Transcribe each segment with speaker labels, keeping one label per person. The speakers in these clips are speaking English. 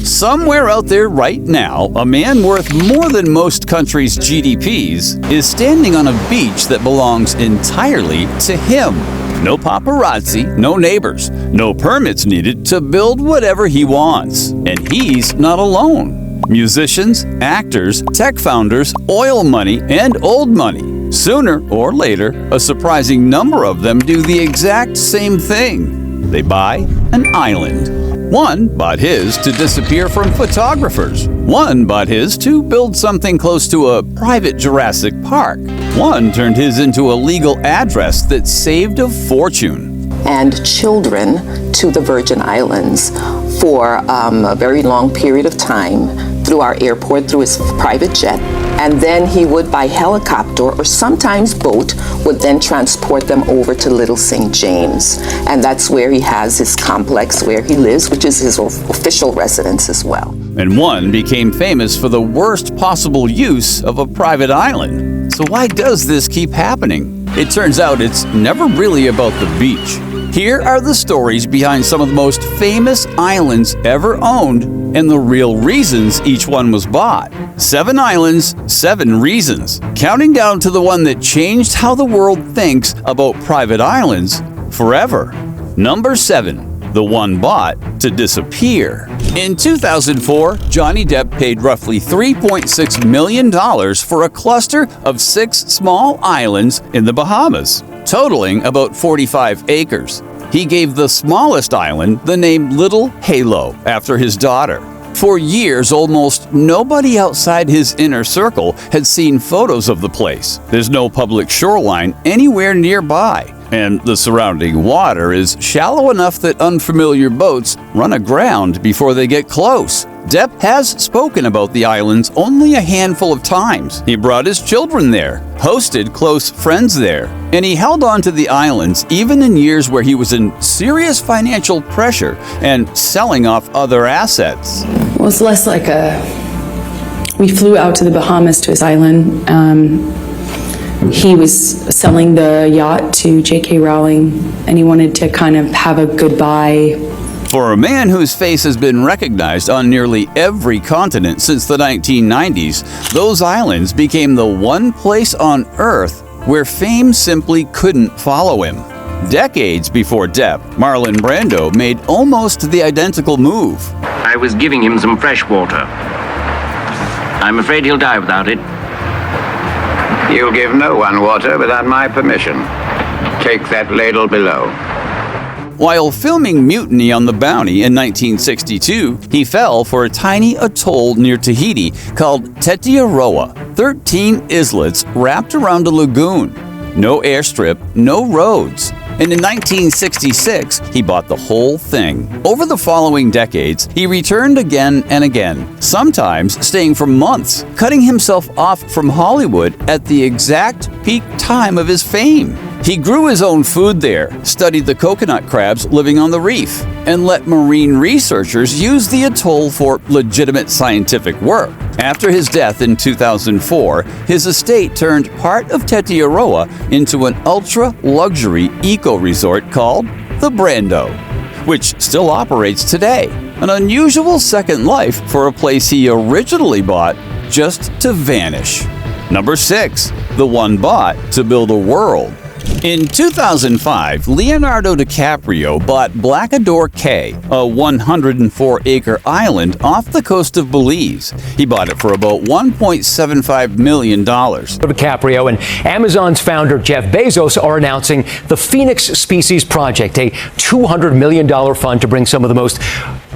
Speaker 1: Somewhere out there right now, a man worth more than most countries' GDPs is standing on a beach that belongs entirely to him. No paparazzi, no neighbors, no permits needed to build whatever he wants. And he's not alone. Musicians, actors, tech founders, oil money, and old money. Sooner or later, a surprising number of them do the exact same thing. They buy an island. One bought his to disappear from photographers. One bought his to build something close to a private Jurassic Park. One turned his into a legal address that saved a fortune.
Speaker 2: And children to the Virgin Islands for a very long period of time through our airport, through his private jet. And then he would, by helicopter or sometimes boat, would then transport them over to Little St. James. And that's where he has his complex where he lives, which is his official residence as well.
Speaker 1: And one became famous for the worst possible use of a private island. So why does this keep happening? It turns out it's never really about the beach. Here are the stories behind some of the most famous islands ever owned and the real reasons each one was bought. 7 islands, 7 reasons. Counting down to the one that changed how the world thinks about private islands forever. Number 7. The one bought to disappear. In 2004, Johnny Depp paid roughly $3.6 million for a cluster of 6 small islands in the Bahamas, totaling about 45 acres. He gave the smallest island the name Little Halo after his daughter. For years, almost nobody outside his inner circle had seen photos of the place. There's no public shoreline anywhere nearby, and the surrounding water is shallow enough that unfamiliar boats run aground before they get close. Depp has spoken about the islands only a handful of times. He brought his children there, hosted close friends there, and he held on to the islands even in years where he was in serious financial pressure and selling off other assets.
Speaker 3: Well, it's less like we flew out to the Bahamas to his island. He was selling the yacht to J.K. Rowling, and he wanted to kind of have a goodbye.
Speaker 1: For a man whose face has been recognized on nearly every continent since the 1990s, those islands became the one place on Earth where fame simply couldn't follow him. Decades before Depp, Marlon Brando made almost the identical move.
Speaker 4: I was giving him some fresh water. I'm afraid he'll die without it.
Speaker 5: You'll give no one water without my permission. Take that ladle below.
Speaker 1: While filming Mutiny on the Bounty in 1962, he fell for a tiny atoll near Tahiti called Tetiaroa, 13 islets wrapped around a lagoon. No airstrip, no roads. And in 1966, he bought the whole thing. Over the following decades, he returned again and again, sometimes staying for months, cutting himself off from Hollywood at the exact peak time of his fame. He grew his own food there, studied the coconut crabs living on the reef, and let marine researchers use the atoll for legitimate scientific work. After his death in 2004, his estate turned part of Tetiaroa into an ultra-luxury eco-resort called the Brando, which still operates today. An unusual second life for a place he originally bought just to vanish. Number 6. The one bought to build a world. In 2005, Leonardo DiCaprio bought Blackador Cay, a 104-acre island off the coast of Belize. He bought it for about $1.75 million.
Speaker 6: DiCaprio and Amazon's founder Jeff Bezos are announcing the Phoenix Species Project, a $200 million fund to bring some of the most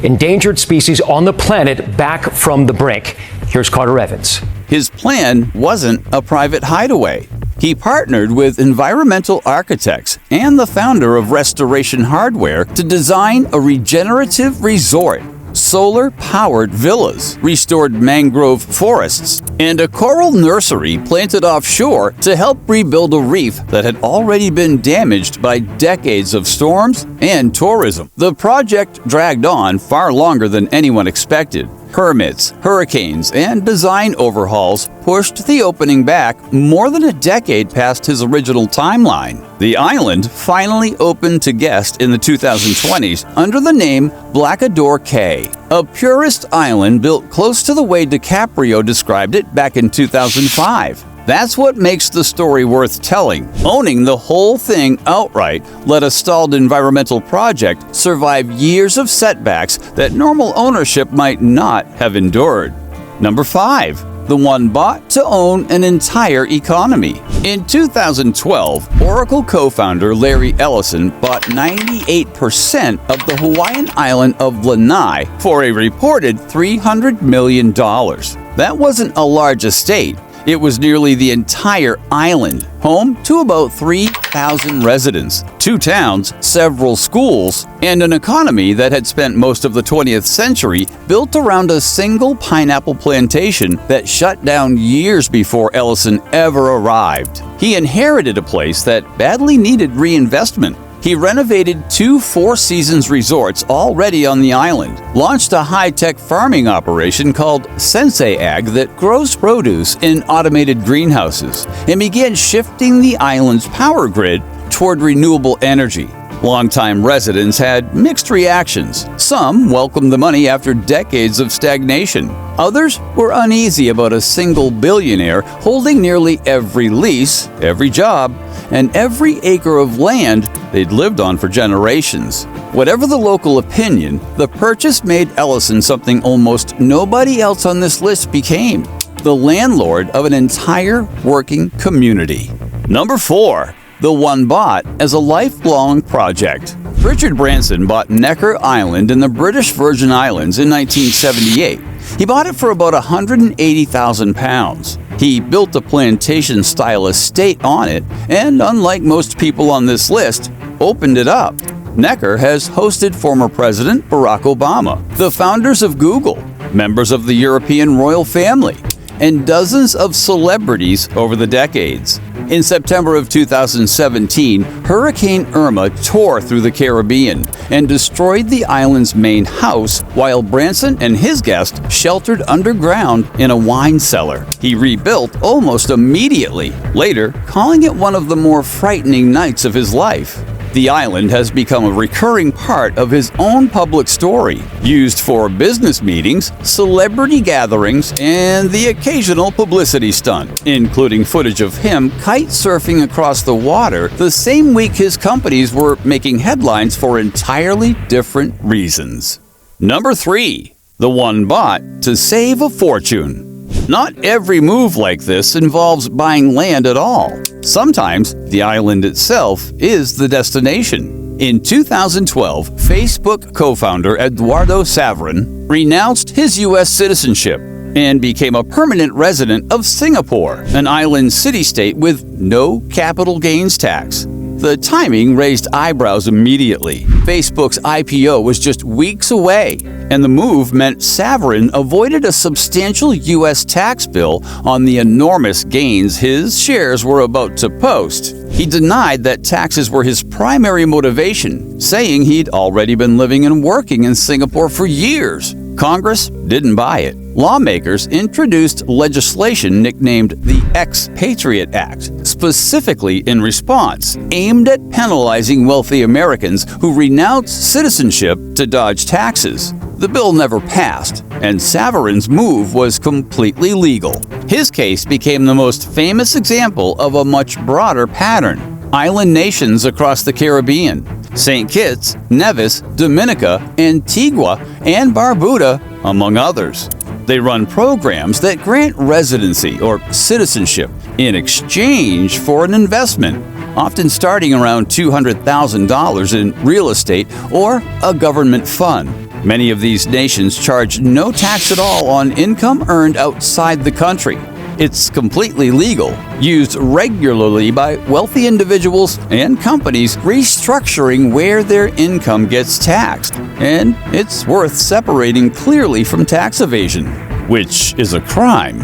Speaker 6: endangered species on the planet back from the brink. Here's Carter Evans.
Speaker 1: His plan wasn't a private hideaway. He partnered with environmental architects and the founder of Restoration Hardware to design a regenerative resort, solar-powered villas, restored mangrove forests, and a coral nursery planted offshore to help rebuild a reef that had already been damaged by decades of storms and tourism. The project dragged on far longer than anyone expected. Permits, hurricanes, and design overhauls pushed the opening back more than a decade past his original timeline. The island finally opened to guests in the 2020s under the name Blackador Cay, a purist island built close to the way DiCaprio described it back in 2005. That's what makes the story worth telling. Owning the whole thing outright let a stalled environmental project survive years of setbacks that normal ownership might not have endured. Number 5. The one bought to own an entire economy. In 2012, Oracle co-founder Larry Ellison bought 98% of the Hawaiian island of Lanai for a reported $300 million. That wasn't a large estate. It was nearly the entire island, home to about 3,000 residents, 2 towns, several schools, and an economy that had spent most of the 20th century built around a single pineapple plantation that shut down years before Ellison ever arrived. He inherited a place that badly needed reinvestment. He renovated 2 Four Seasons resorts already on the island, launched a high-tech farming operation called Sensei Ag that grows produce in automated greenhouses, and began shifting the island's power grid toward renewable energy. Longtime residents had mixed reactions. Some welcomed the money after decades of stagnation. Others were uneasy about a single billionaire holding nearly every lease, every job, and every acre of land they'd lived on for generations. Whatever the local opinion, the purchase made Ellison something almost nobody else on this list became: the landlord of an entire working community. Number 4. The one bought as a lifelong project. Richard Branson bought Necker Island in the British Virgin Islands in 1978. He bought it for about £180,000. He built a plantation-style estate on it, and unlike most people on this list, opened it up. Necker has hosted former President Barack Obama, the founders of Google, members of the European royal family, and dozens of celebrities over the decades. In September of 2017, Hurricane Irma tore through the Caribbean and destroyed the island's main house, while Branson and his guests sheltered underground in a wine cellar. He rebuilt almost immediately, later calling it one of the more frightening nights of his life. The island has become a recurring part of his own public story, used for business meetings, celebrity gatherings, and the occasional publicity stunt, including footage of him kite surfing across the water the same week his companies were making headlines for entirely different reasons. Number 3. The one bought to save a fortune. Not every move like this involves buying land at all. Sometimes the island itself is the destination. In 2012, Facebook co-founder Eduardo Saverin renounced his U.S. citizenship and became a permanent resident of Singapore, an island city-state with no capital gains tax. The timing raised eyebrows immediately. Facebook's IPO was just weeks away, and the move meant Saverin avoided a substantial U.S. tax bill on the enormous gains his shares were about to post. He denied that taxes were his primary motivation, saying he'd already been living and working in Singapore for years. Congress didn't buy it. Lawmakers introduced legislation nicknamed the Expatriate Act, specifically in response, aimed at penalizing wealthy Americans who renounced citizenship to dodge taxes. The bill never passed, and Saverin's move was completely legal. His case became the most famous example of a much broader pattern. Island nations across the Caribbean, St. Kitts, Nevis, Dominica, Antigua, and Barbuda, among others. They run programs that grant residency or citizenship in exchange for an investment, often starting around $200,000 in real estate or a government fund. Many of these nations charge no tax at all on income earned outside the country. It's completely legal, used regularly by wealthy individuals and companies restructuring where their income gets taxed. And it's worth separating clearly from tax evasion, which is a crime.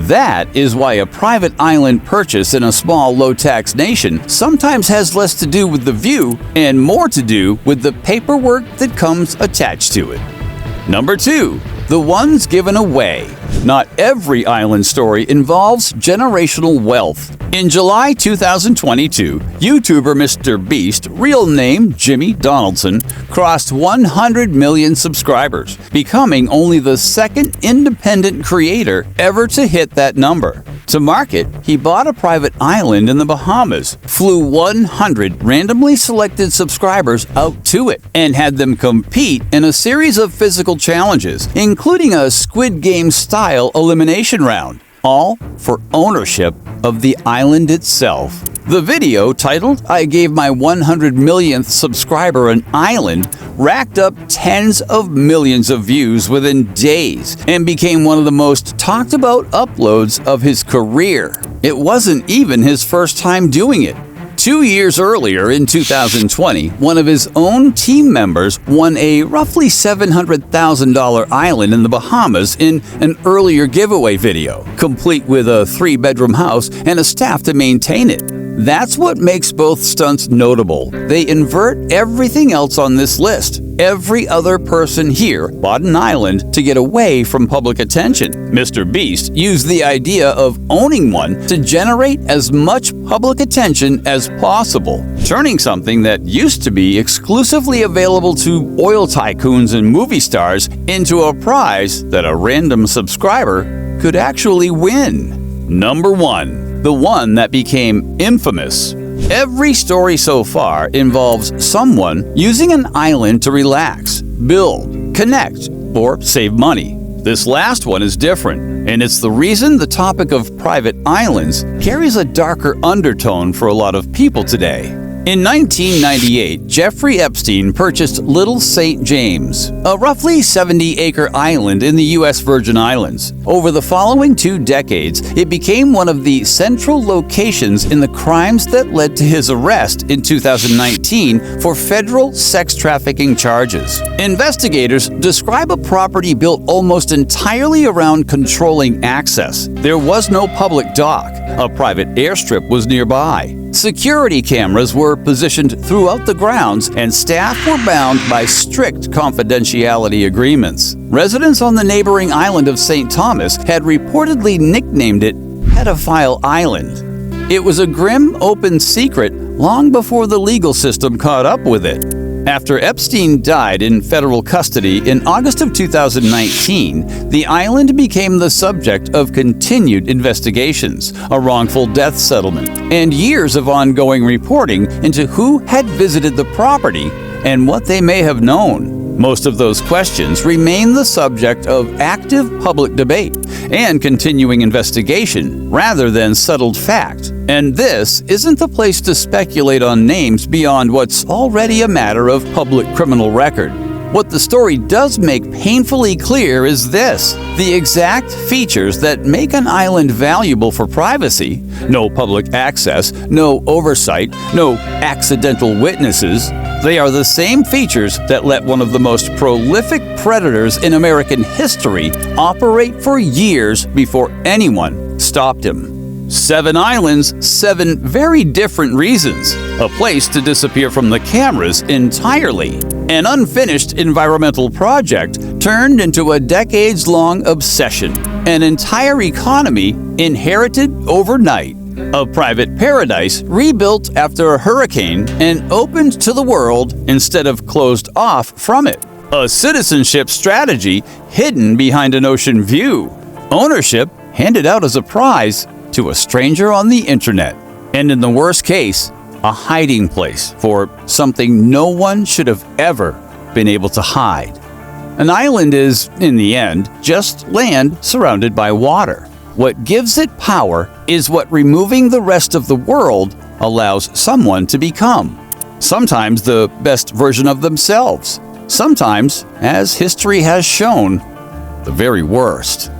Speaker 1: That is why a private island purchase in a small, low-tax nation sometimes has less to do with the view and more to do with the paperwork that comes attached to it. Number 2. the ones given away. Not every island story involves generational wealth. In July 2022, YouTuber MrBeast, real name Jimmy Donaldson, crossed 100 million subscribers, becoming only the second independent creator ever to hit that number. To market, he bought a private island in the Bahamas, flew 100 randomly selected subscribers out to it, and had them compete in a series of physical challenges, including a Squid Game-style elimination round, all for ownership of the island itself. The video, titled "I Gave My 100 Millionth Subscriber an Island," racked up tens of millions of views within days and became one of the most talked about uploads of his career. It wasn't even his first time doing it. 2 years earlier, in 2020, one of his own team members won a roughly $700,000 island in the Bahamas in an earlier giveaway video, complete with a 3-bedroom house and a staff to maintain it. That's what makes both stunts notable. They invert everything else on this list. Every other person here bought an island to get away from public attention. MrBeast used the idea of owning one to generate as much public attention as possible, turning something that used to be exclusively available to oil tycoons and movie stars into a prize that a random subscriber could actually win. Number 1. The one that became infamous. Every story so far involves someone using an island to relax, build, connect, or save money. This last one is different, and it's the reason the topic of private islands carries a darker undertone for a lot of people today. In 1998, Jeffrey Epstein purchased Little St. James, a roughly 70-acre island in the U.S. Virgin Islands. Over the following 2 decades, it became one of the central locations in the crimes that led to his arrest in 2019 for federal sex trafficking charges. Investigators describe a property built almost entirely around controlling access. There was no public dock. A private airstrip was nearby. Security cameras were positioned throughout the grounds, and staff were bound by strict confidentiality agreements. Residents on the neighboring island of St. Thomas had reportedly nicknamed it Pedophile Island. It was a grim, open secret long before the legal system caught up with it. After Epstein died in federal custody in August of 2019, the island became the subject of continued investigations, a wrongful death settlement, and years of ongoing reporting into who had visited the property and what they may have known. Most of those questions remain the subject of active public debate and continuing investigation rather than settled fact. And this isn't the place to speculate on names beyond what's already a matter of public criminal record. What the story does make painfully clear is this: the exact features that make an island valuable for privacy, no public access, no oversight, no accidental witnesses, they are the same features that let one of the most prolific predators in American history operate for years before anyone stopped him. 7 islands, 7 very different reasons. A place to disappear from the cameras entirely. An unfinished environmental project turned into a decades-long obsession. An entire economy inherited overnight. A private paradise rebuilt after a hurricane and opened to the world instead of closed off from it. A citizenship strategy hidden behind an ocean view. Ownership handed out as a prize to a stranger on the internet. And in the worst case, a hiding place for something no one should have ever been able to hide. An island is, in the end, just land surrounded by water. What gives it power is what removing the rest of the world allows someone to become. Sometimes the best version of themselves. Sometimes, as history has shown, the very worst.